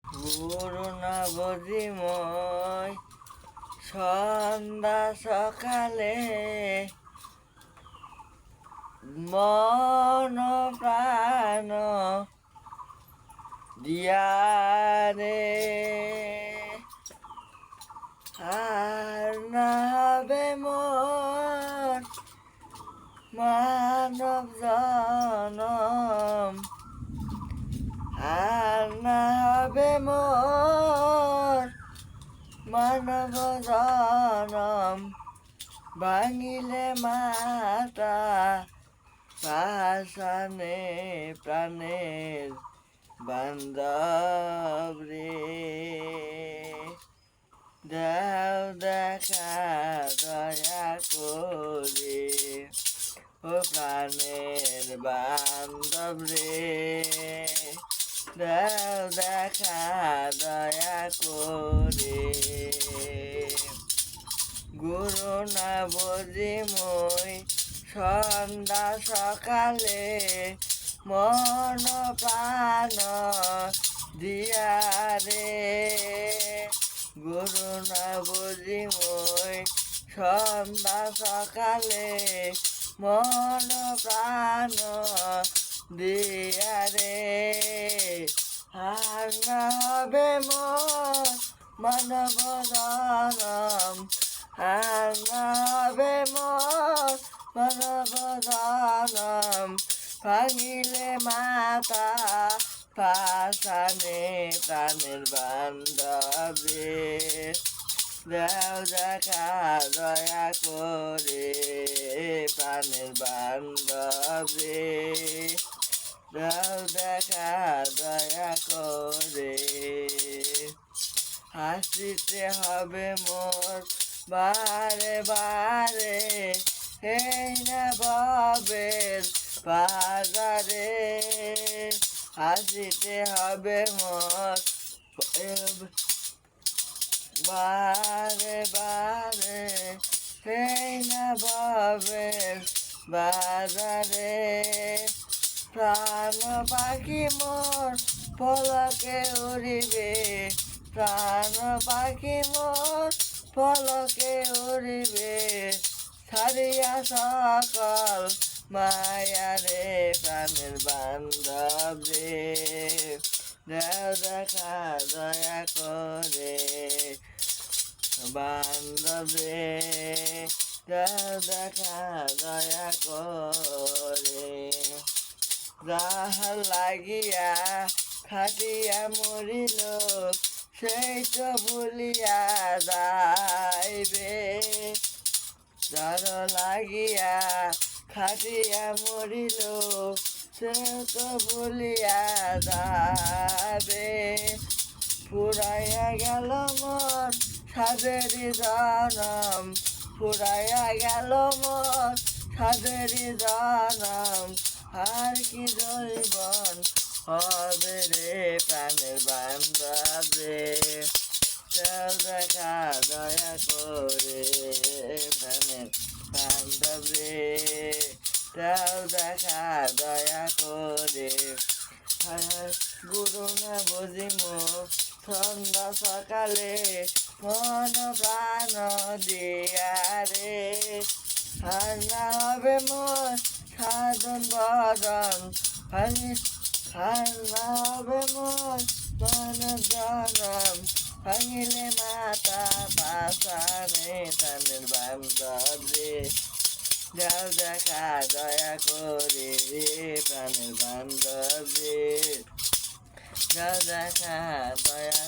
করুণা বদিময় সন্ধ্যা সকালে মন প্রাণ দিয়ারে আর না হবে মোর মানব জনম আর না হবে মোর মানব জনম ভাঙিলে মাতা পাশানে প্রাণের বান্ধব রে দাও দেখা দয়া করে ও প্রাণের বান্ধব রে দাও দেখা দয়া করে গুরু না বদিময় সন্ধ্যা সকালে মন প্রাণ দিয়ারে গুরু না বদিময় সন্ধ্যা সকালে মন প্রাণ দিয়ারে আর না হবে মোর মানব জনম আর না হবে মোর মানব জনম ভাঙিলে মাতা পাশানে প্রাণের বান্ধবে দাও দেখা দয়া করে প্রাণের বান্ধবে দাও দেখা দয়া করে হাসিতে হবে মোর বারে বারে এই না ভবের বাজারে হাসিতে হবে মোর বারে বারে এই না ভবের বাজারে প্রাণ পাখি মোর পলকে উড়িবে প্রাণ পাখি মোর পলকে উড়িবে ছাড়িয়া সকল মায়ারে প্রাণের বান্ধব রে দাও দেখা দয়া করে বান্ধব রে দাও দেখা দয়া করে যাহার লাগিয়া খাটিয়া মরিল সেই তো ভুলিয়া যাইবে যার লাগিয়া খাটিয়া মরিল সে তো ভুলিয়া যাবে ফুরাইয়া গেল মন সাদেরি জনম ফুরাইয়া গেল মন সাদেরি জনম আর কি জৈবন হবে রে প্রাণের বান্ধব রে দাও দেখা দয়া করে প্রাণের বান্ধব রে দাও দেখা দয়া করে গুরু না বদিময় সন্ধ্যা সকালে মন প্রাণ দিয়ারে আর না হবে মোর সাধন বদন আর না হবে মোর মানব জনম ভাঙিলে মাতা পাশানে প্রাণের বান্ধব রে দাও দেখা দয়া করে প্রাণের বান্ধব রে দাও দেখা দয়া